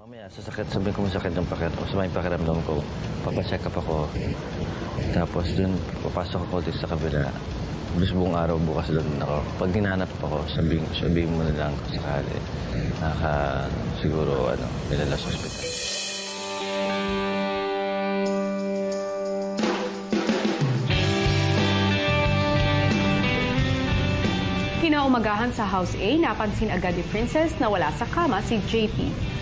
Mamaya, sabi ko masakit yung masama yung pakiramdam ko. Papacheck up ako. Tapos dun, papasok ako dito sa kabila. Bis buong araw bukas doon ako. Pag hinanap ako, sabihin mo na lang kung sakali. Siguro, nilala sa ospital. Kinaumagahan sa House A, napansin agad ni Princess na wala sa kama si JP.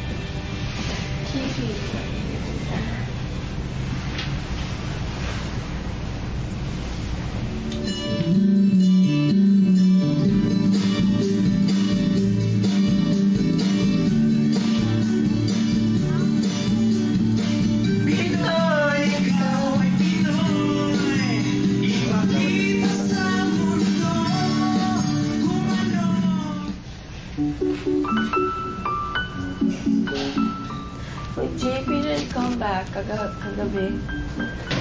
JP didn't come back kagabi.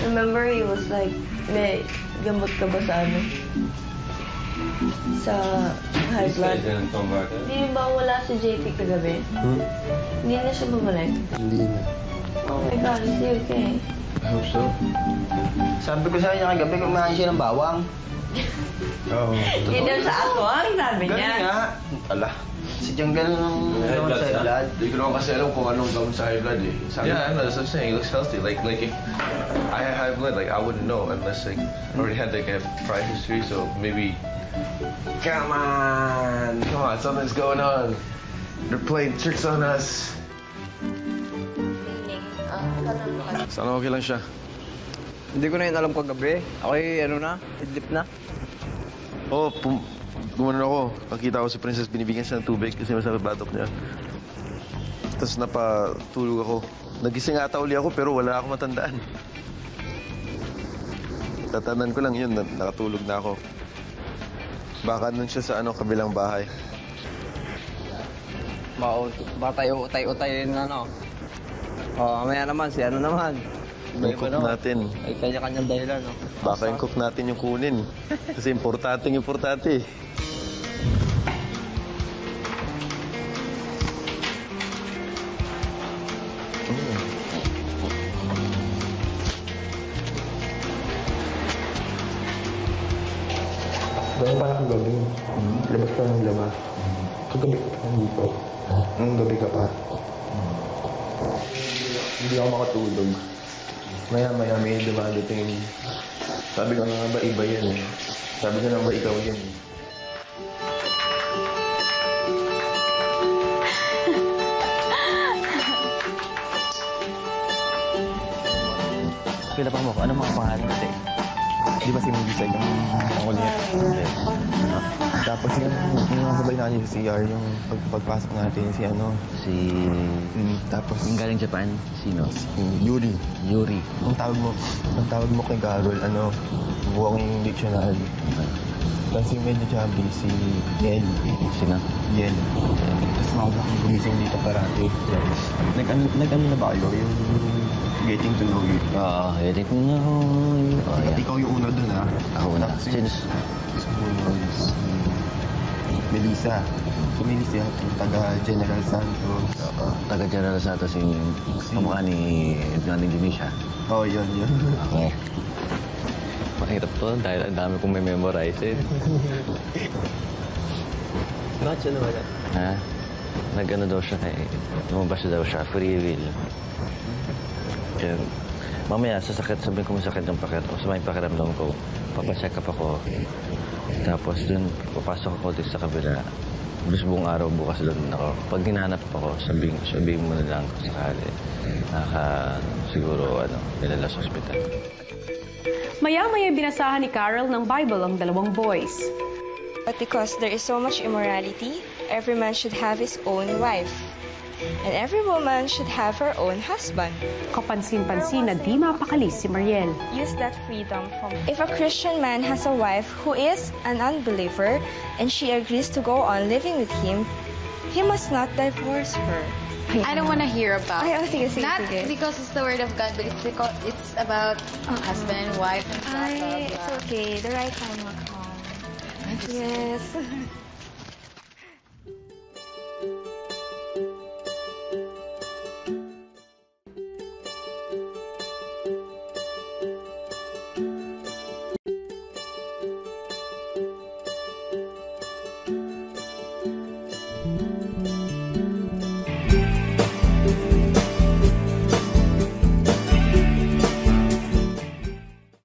Remember, he was like, may gamot ka ba sa sa high blood? Hindi ba wala si JP kagabi? Hindi na siya bumalik? Hindi na. Oh my God, is he okay? I hope so. Sabi ko sa kanya kagabi, kumain siya ng bawang. Oo. Yun daw sa aswang, sabi niya. Ganun nga. Ala. Sadyang ganun ang gamot sa high blood. Hindi ko naman kasi alam kung anong gamot sa high blood eh. Yeah, I know, that's what I'm saying. He looks healthy. Like if I had high blood, I wouldn't know unless I already had a prior history, so maybe... Come on, something's going on. They're playing tricks on us. Sana okay lang siya. Hindi ko na yun alam kagabi. Ako'y idlip na. Oo, gumanon ako. Nakita ko si Princess, binibigyan siya ng tubig kasi masarap batok niya. Tapos napatulog ako. Nagising ata uli ako pero wala akong matandaan. Tatandaan ko lang yun, nakatulog na ako. Baka nun siya sa kabilang bahay. Baka tayo-utay-utay na mamaya naman, si naman. Yung cook natin. Ay kanya-kanyang dahilan, Baka yung cook natin yung kunin. Kasi importante. Ganyan pa akong gabi. Labas pa ng labas. Kagabi ka pa dito. Nung gabi ka pa. Hindi ako makatulog. Maya-maya may dumadating. Sabi ko nga ba iba yan eh. Sabi ko nga ba ikaw yan eh. Kailan pa mo ko? Ano mga pangalan natin? Di ba si Mabisag ang pangulit? Tapos yung sabay natin sa CR, yung pagpasok natin tapos yung galing Japan? Sino? Yuri. Ang tawag mo kay Carol, buwang dictionary. Tapos yung medyo chubby, si Yel. Sino? Yel. Tapos mga gumising dito parati. Nag-ano na ba kayo? Yung getting to know you. Oo, getting to know you. Ikaw yung una dun, Ako una. Sino? Melissa. Si Melissa, taga-General Santos. Taga-General Santos yung kamukha ni Indonesia. Oo, yun. Okay. Mahirap to dahil ang dami kong may memorize eh. Bakit siya nawala? Nag-ano daw siya lumabas daw siya, free will. Kaya, mamaya, sabi ko masakit yung masama yung pakiramdam ko. Papacheck up ako. Tapos dun, papasok ako dito sa kabila. Bis buong araw bukas doon ako. Pag hinanap ako, sabihin mo na lang kung sakali. Siguro, nilala sa ospital. Maya-maya binasahan ni Carol ng Bible ang dalawang boys. But because there is so much immorality, every man should have his own wife. And every woman should have her own husband. Kapansin-pansin na di mapakali si Mariel. Use that freedom from... If a Christian man has a wife who is an unbeliever and she agrees to go on living with him, he must not divorce her. I don't want to hear about sige, not because it's the word of God, but it's because it's about husband, wife, and blah, blah, blah. It's okay. The right time will come. Yes.